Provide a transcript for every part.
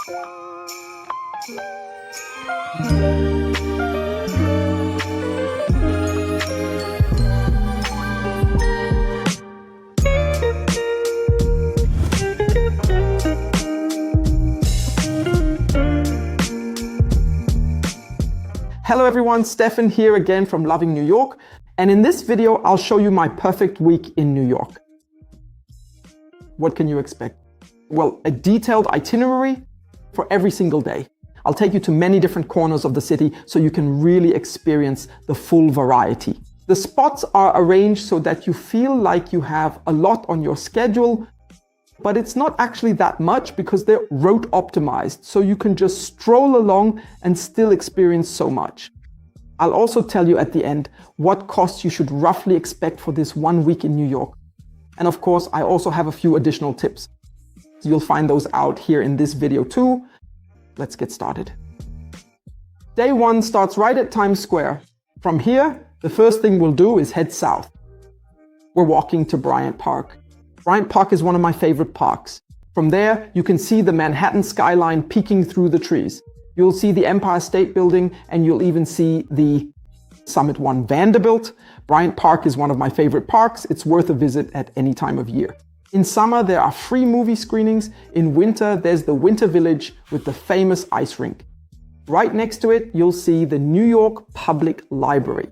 Hello everyone, Stefan here again from Loving New York, and in this video I'll show you my perfect week in New York. What can you expect? Well, a detailed itinerary for every single day. I'll take you to many different corners of the city so you can really experience the full variety. The spots are arranged so that you feel like you have a lot on your schedule, but it's not actually that much because they're route optimized, so you can just stroll along and still experience so much. I'll also tell you at the end what costs you should roughly expect for this 1 week in New York. And of course, I also have a few additional tips. You'll find those out here in this video too. Let's get started. Day 1 starts right at Times Square. From here, the first thing we'll do is head south. We're walking to Bryant Park. Bryant Park is one of my favorite parks. From there, you can see the Manhattan skyline peeking through the trees. You'll see the Empire State Building, and you'll even see the Summit 1 Vanderbilt. Bryant Park is one of my favorite parks. It's worth a visit at any time of year. In summer, there are free movie screenings. In winter, there's the Winter Village with the famous ice rink. Right next to it, you'll see the New York Public Library.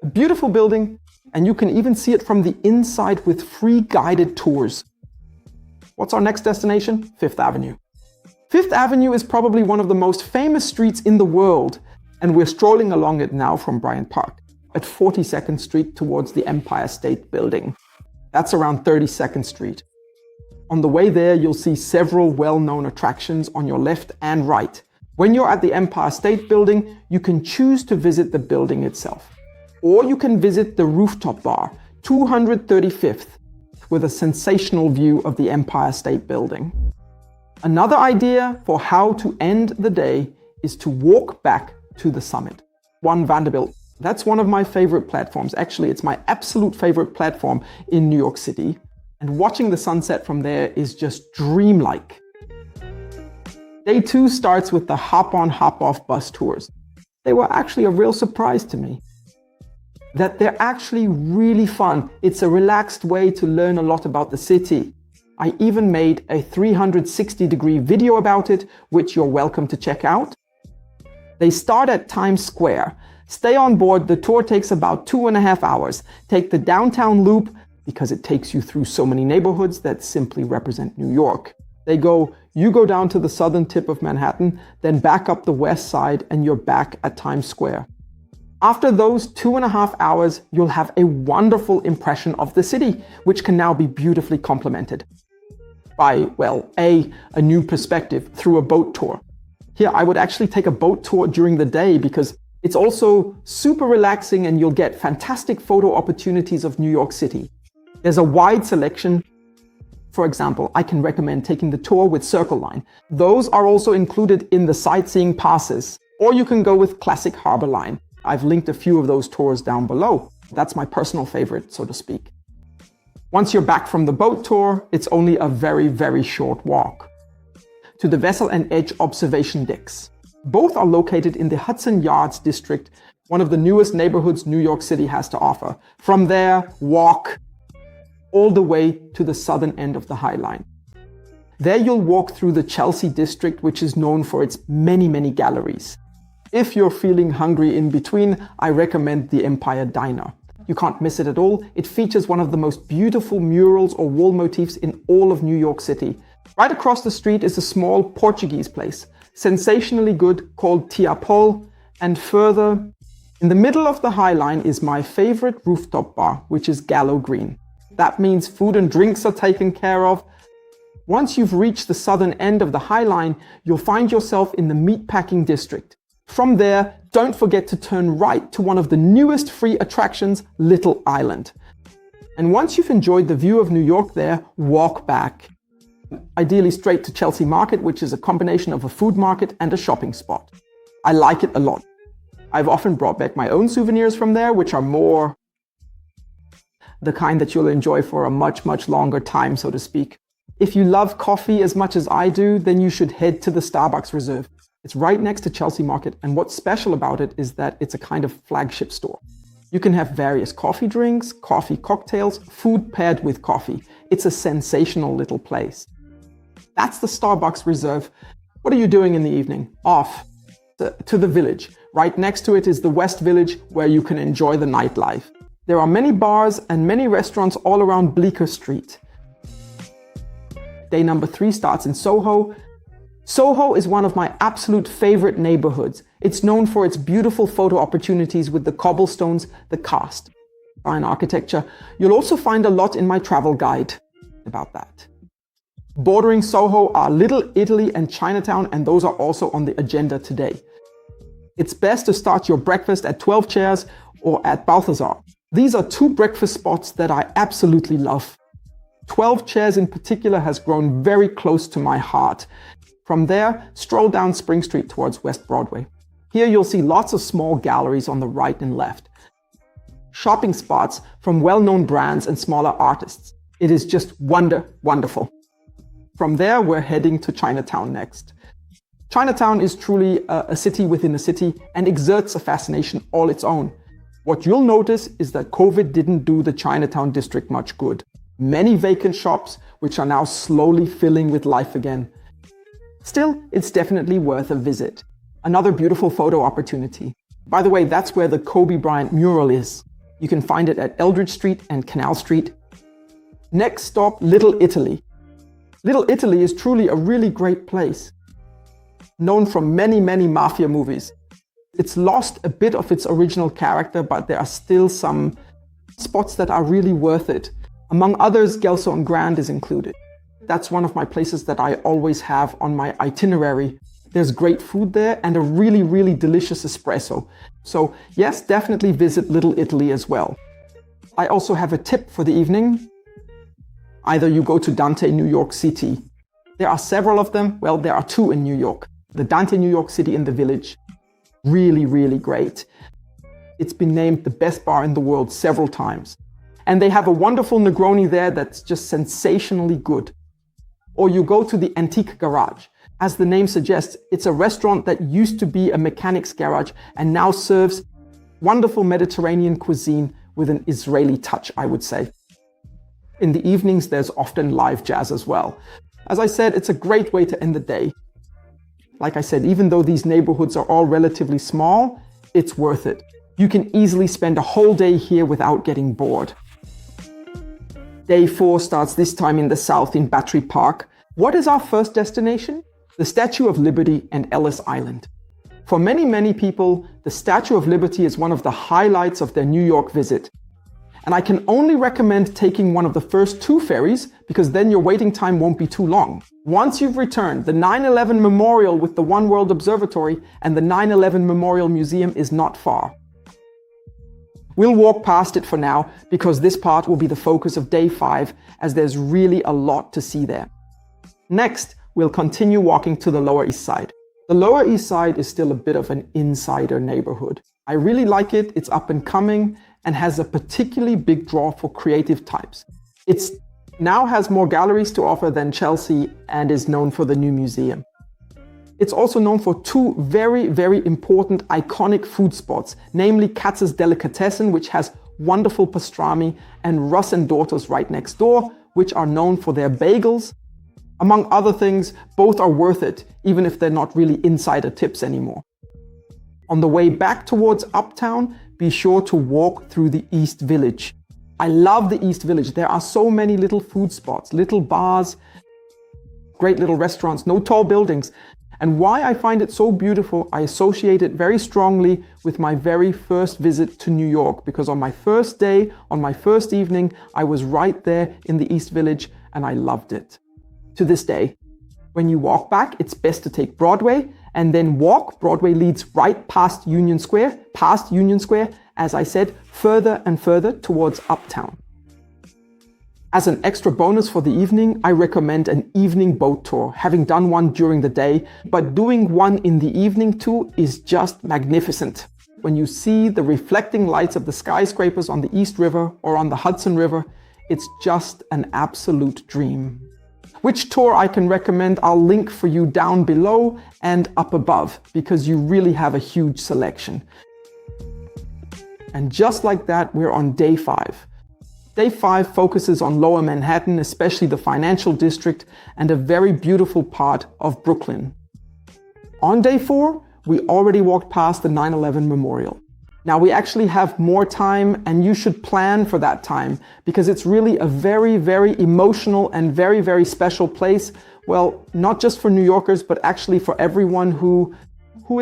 A beautiful building, and you can even see it from the inside with free guided tours. What's our next destination? Fifth Avenue. Fifth Avenue is probably one of the most famous streets in the world, and we're strolling along it now from Bryant Park at 42nd Street towards the Empire State Building. That's around 32nd Street. On the way there, you'll see several well-known attractions on your left and right. When you're at the Empire State Building, you can choose to visit the building itself. Or you can visit the rooftop bar, 235th, with a sensational view of the Empire State Building. Another idea for how to end the day is to walk back to the Summit 1 Vanderbilt. That's one of my favorite platforms. Actually, it's my absolute favorite platform in New York City. And watching the sunset from there is just dreamlike. Day 2 starts with the hop-on, hop-off bus tours. They were actually a real surprise to me. That they're actually really fun. It's a relaxed way to learn a lot about the city. I even made a 360-degree video about it, which you're welcome to check out. They start at Times Square. Stay on board, the tour takes about 2.5 hours. Take the downtown loop, because it takes you through so many neighborhoods that simply represent New York. You go down to the southern tip of Manhattan, then back up the west side, and you're back at Times Square. After those 2.5 hours, you'll have a wonderful impression of the city, which can now be beautifully complemented by, well, a new perspective through a boat tour. Here, I would actually take a boat tour during the day because it's also super relaxing and you'll get fantastic photo opportunities of New York City. There's a wide selection. For example, I can recommend taking the tour with Circle Line. Those are also included in the sightseeing passes, or you can go with Classic Harbor Line. I've linked a few of those tours down below. That's my personal favorite, so to speak. Once you're back from the boat tour, it's only a very, very short walk to the Vessel and Edge observation decks. Both are located in the Hudson Yards district, one of the newest neighborhoods New York City has to offer. From there, walk all the way to the southern end of the High Line. There you'll walk through the Chelsea district, which is known for its many, many galleries. If you're feeling hungry in between, I recommend the Empire Diner. You can't miss it at all. It features one of the most beautiful murals or wall motifs in all of New York City. Right across the street is a small Portuguese place, sensationally good, called Tia Pol. And further, in the middle of the High Line is my favorite rooftop bar, which is Gallo Green. That means food and drinks are taken care of. Once you've reached the southern end of the High Line, you'll find yourself in the meatpacking district. From there, don't forget to turn right to one of the newest free attractions, Little Island. And once you've enjoyed the view of New York there, walk back. Ideally straight to Chelsea Market, which is a combination of a food market and a shopping spot. I like it a lot. I've often brought back my own souvenirs from there, which are more the kind that you'll enjoy for a much, much longer time, so to speak. If you love coffee as much as I do, then you should head to the Starbucks Reserve. It's right next to Chelsea Market, and what's special about it is that it's a kind of flagship store. You can have various coffee drinks, coffee cocktails, food paired with coffee. It's a sensational little place. That's the Starbucks Reserve. What are you doing in the evening? Off to the village. Right next to it is the West Village, where you can enjoy the nightlife. There are many bars and many restaurants all around Bleecker Street. Day number 3 starts in SoHo. SoHo is one of my absolute favorite neighborhoods. It's known for its beautiful photo opportunities with the cobblestones, the cast iron architecture. You'll also find a lot in my travel guide about that. Bordering SoHo are Little Italy and Chinatown, and those are also on the agenda today. It's best to start your breakfast at 12 Chairs or at Balthazar. These are 2 breakfast spots that I absolutely love. 12 Chairs in particular has grown very close to my heart. From there, stroll down Spring Street towards West Broadway. Here you'll see lots of small galleries on the right and left. Shopping spots from well-known brands and smaller artists. It is just wonderful. From there, we're heading to Chinatown next. Chinatown is truly a city within a city and exerts a fascination all its own. What you'll notice is that COVID didn't do the Chinatown district much good. Many vacant shops, which are now slowly filling with life again. Still, it's definitely worth a visit. Another beautiful photo opportunity. By the way, that's where the Kobe Bryant mural is. You can find it at Eldridge Street and Canal Street. Next stop, Little Italy. Little Italy is truly a really great place. Known from many mafia movies. It's lost a bit of its original character, but there are still some spots that are really worth it. Among others, Gelso and Grand is included. That's one of my places that I always have on my itinerary. There's great food there and a really delicious espresso. So yes, definitely visit Little Italy as well. I also have a tip for the evening. Either you go to Dante New York City. There are several of them. Well, there are 2 in New York. The Dante New York City in the Village. Really great. It's been named the best bar in the world several times. And they have a wonderful Negroni there that's just sensationally good. Or you go to the Antique Garage. As the name suggests, it's a restaurant that used to be a mechanic's garage and now serves wonderful Mediterranean cuisine with an Israeli touch, I would say. In the evenings, there's often live jazz as well. As I said, it's a great way to end the day. Like I said, even though these neighborhoods are all relatively small, it's worth it. You can easily spend a whole day here without getting bored. Day 4 starts this time in the south in Battery Park. What is our first destination? The Statue of Liberty and Ellis Island. For many people, the Statue of Liberty is one of the highlights of their New York visit. And I can only recommend taking one of the first 2 ferries, because then your waiting time won't be too long. Once you've returned, the 9/11 Memorial with the One World Observatory and the 9/11 Memorial Museum is not far. We'll walk past it for now, because this part will be the focus of day 5, as there's really a lot to see there. Next, we'll continue walking to the Lower East Side. The Lower East Side is still a bit of an insider neighborhood. I really like it, it's up and coming, and has a particularly big draw for creative types. It now has more galleries to offer than Chelsea and is known for the new museum. It's also known for 2 very important iconic food spots, namely Katz's Delicatessen, which has wonderful pastrami, and Russ and Daughters right next door, which are known for their bagels. Among other things, both are worth it, even if they're not really insider tips anymore. On the way back towards Uptown, be sure to walk through the East Village. I love the East Village. There are so many little food spots, little bars, great little restaurants, no tall buildings. And why I find it so beautiful, I associate it very strongly with my very first visit to New York, because on my first day, on my first evening, I was right there in the East Village and I loved it. To this day, when you walk back, it's best to take Broadway and then walk. Broadway leads right past Union Square, as I said, further and further towards Uptown. As an extra bonus for the evening, I recommend an evening boat tour, having done one during the day, but doing one in the evening too is just magnificent. When you see the reflecting lights of the skyscrapers on the East River or on the Hudson River, it's just an absolute dream. Which tour I can recommend, I'll link for you down below and up above, because you really have a huge selection. And just like that, we're on day 5. Day 5 focuses on Lower Manhattan, especially the financial district, and a very beautiful part of Brooklyn. On day 4, we already walked past the 9/11 Memorial. Now we actually have more time, and you should plan for that time, because it's really a very, very emotional and very, very special place. Well, not just for New Yorkers, but actually for everyone who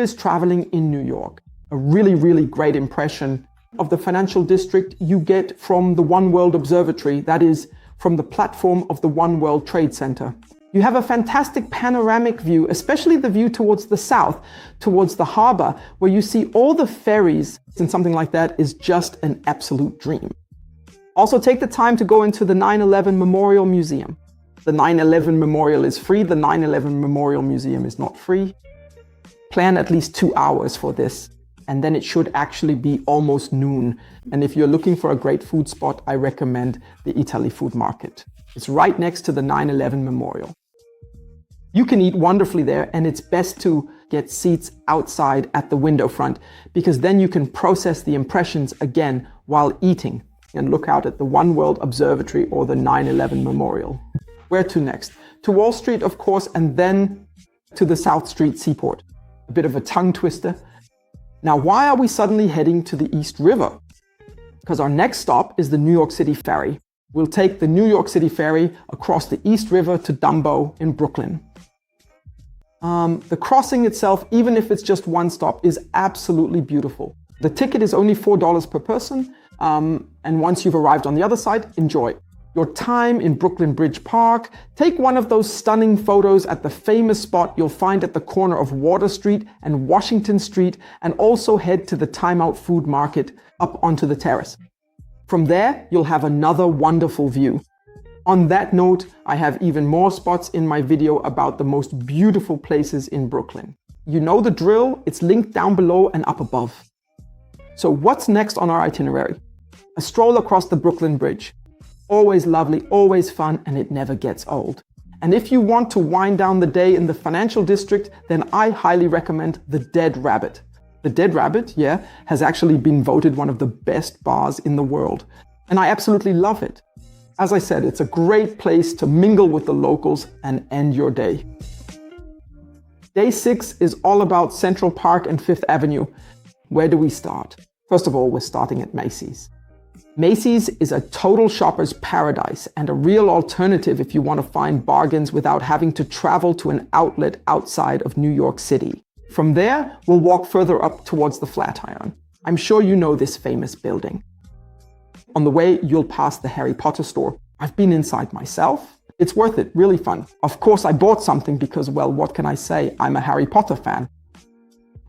is traveling in New York. A really, really great impression of the financial district you get from the One World Observatory, that is, from the platform of the One World Trade Center. You have a fantastic panoramic view, especially the view towards the south, towards the harbor, where you see all the ferries, and something like that is just an absolute dream. Also, take the time to go into the 9/11 Memorial Museum. The 9/11 Memorial is free, the 9/11 Memorial Museum is not free. Plan at least 2 hours for this, and then it should actually be almost noon. And if you're looking for a great food spot, I recommend the Italy Food Market. It's right next to the 9/11 Memorial. You can eat wonderfully there, and it's best to get seats outside at the window front, because then you can process the impressions again while eating and look out at the One World Observatory or the 9/11 Memorial. Where to next? To Wall Street, of course, and then to the South Street Seaport. A bit of a tongue twister. Now, why are we suddenly heading to the East River? Because our next stop is the New York City Ferry. We'll take the New York City Ferry across the East River to DUMBO in Brooklyn. The crossing itself, even if it's just one stop, is absolutely beautiful. The ticket is only $4 per person, and once you've arrived on the other side, enjoy your time in Brooklyn Bridge Park. Take one of those stunning photos at the famous spot you'll find at the corner of Water Street and Washington Street, and also head to the Time Out Food Market up onto the terrace. From there, you'll have another wonderful view. On that note, I have even more spots in my video about the most beautiful places in Brooklyn. You know the drill, it's linked down below and up above. So what's next on our itinerary? A stroll across the Brooklyn Bridge. Always lovely, always fun, and it never gets old. And if you want to wind down the day in the financial district, then I highly recommend the Dead Rabbit. The Dead Rabbit, yeah, has actually been voted one of the best bars in the world. And I absolutely love it. As I said, it's a great place to mingle with the locals and end your day. Day 6 is all about Central Park and Fifth Avenue. Where do we start? First of all, we're starting at Macy's. Macy's is a total shopper's paradise and a real alternative if you want to find bargains without having to travel to an outlet outside of New York City. From there, we'll walk further up towards the Flatiron. I'm sure you know this famous building. On the way, you'll pass the Harry Potter store. I've been inside myself. It's worth it, really fun. Of course, I bought something because, well, what can I say? I'm a Harry Potter fan.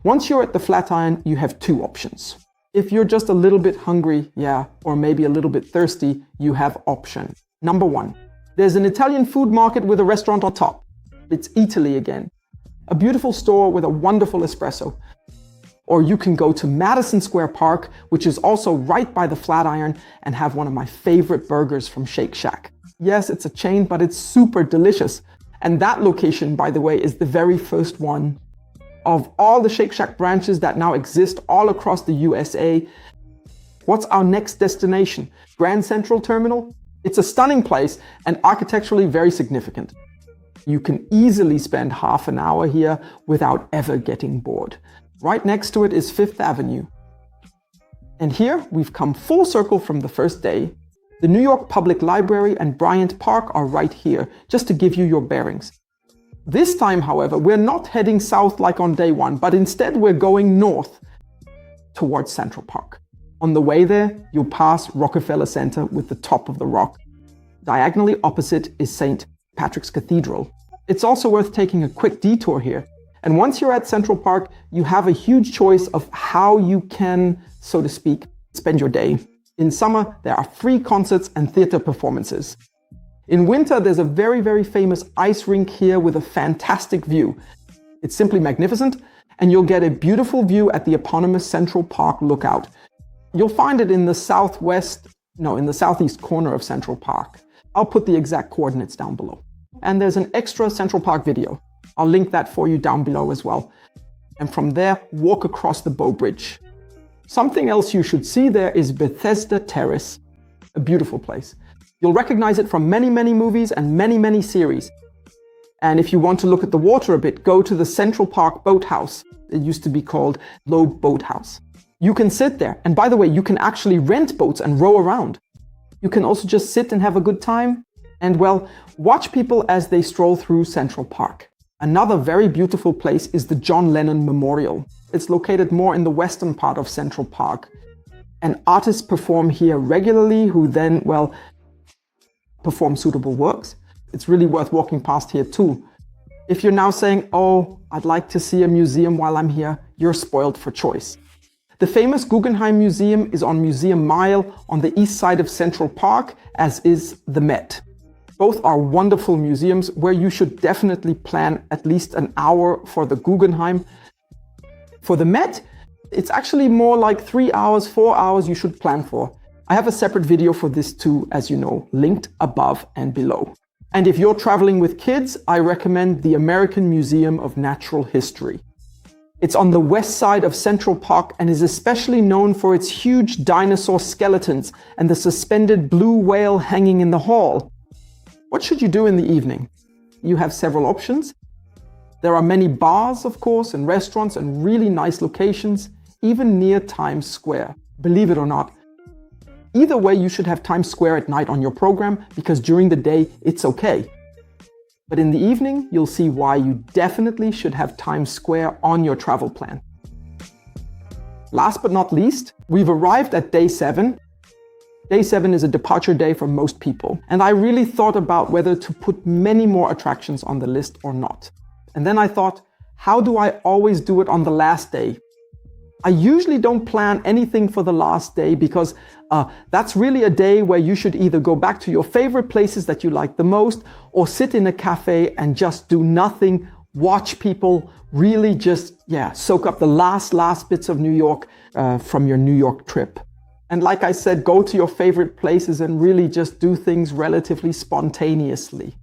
Once you're at the Flatiron, you have 2 options. If you're just a little bit hungry, yeah, or maybe a little bit thirsty, you have option. Number 1, there's an Italian food market with a restaurant on top. It's Italy again. A beautiful store with a wonderful espresso. Or you can go to Madison Square Park, which is also right by the Flatiron, and have one of my favorite burgers from Shake Shack. Yes, it's a chain, but it's super delicious. And that location, by the way, is the very first one of all the Shake Shack branches that now exist all across the USA. What's our next destination? Grand Central Terminal? It's a stunning place and architecturally very significant. You can easily spend half an hour here without ever getting bored. Right next to it is Fifth Avenue. And here we've come full circle from the first day. The New York Public Library and Bryant Park are right here, just to give you your bearings. This time, however, we're not heading south like on day 1, but instead we're going north towards Central Park. On the way there, you'll pass Rockefeller Center with the top of the rock. Diagonally opposite is St. Patrick's Cathedral. It's also worth taking a quick detour here. And once you're at Central Park, you have a huge choice of how you can, so to speak, spend your day. In summer, there are free concerts and theater performances. In winter, there's a very, very famous ice rink here with a fantastic view. It's simply magnificent, and you'll get a beautiful view at the eponymous Central Park Lookout. You'll find it in the southeast corner of Central Park. I'll put the exact coordinates down below. and there's an extra Central Park video. I'll link that for you down below as well. And from there, walk across the Bow Bridge. Something else you should see there is Bethesda Terrace, a beautiful place. You'll recognize it from many, many movies and many, many series. And if you want to look at the water a bit, go to the Central Park Boathouse. It used to be called Loeb Boathouse. You can sit there. And by the way, you can actually rent boats and row around. You can also just sit and have a good time and, well, watch people as they stroll through Central Park. Another very beautiful place is the John Lennon Memorial. It's located more in the western part of Central Park. And artists perform here regularly who then, well, perform suitable works. It's really worth walking past here too. If you're now saying, oh, I'd like to see a museum while I'm here, you're spoiled for choice. The famous Guggenheim Museum is on Museum Mile on the east side of Central Park, as is the Met. Both are wonderful museums where you should definitely plan at least an hour for the Guggenheim. For the Met, it's actually more like 3 hours, 4 hours you should plan for. I have a separate video for this too, as you know, linked above and below. And if you're traveling with kids, I recommend the American Museum of Natural History. It's on the west side of Central Park and is especially known for its huge dinosaur skeletons and the suspended blue whale hanging in the hall. What should you do in the evening? You have several options. There are many bars, of course, and restaurants and really nice locations, even near Times Square. Believe it or not. Either way, you should have Times Square at night on your program because during the day, it's okay. But in the evening, you'll see why you definitely should have Times Square on your travel plan. Last but not least, we've arrived at day 7. Day 7 is a departure day for most people, and I really thought about whether to put many more attractions on the list or not. And then I thought, how do I always do it on the last day? I usually don't plan anything for the last day because that's really a day where you should either go back to your favorite places that you like the most or sit in a cafe and just do nothing, watch people, really just, soak up the last bits of New York from your New York trip. And like I said, go to your favorite places and really just do things relatively spontaneously.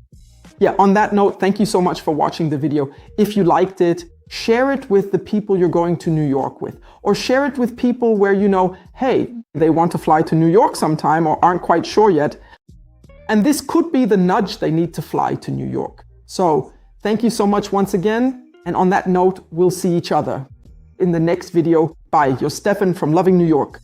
On that note, thank you so much for watching the video. If you liked it, share it with the people you're going to New York with, or share it with people where you know, hey, they want to fly to New York sometime or aren't quite sure yet. And this could be the nudge they need to fly to New York. So thank you so much once again. And on that note, we'll see each other in the next video. Bye, you're Stefan from Loving New York.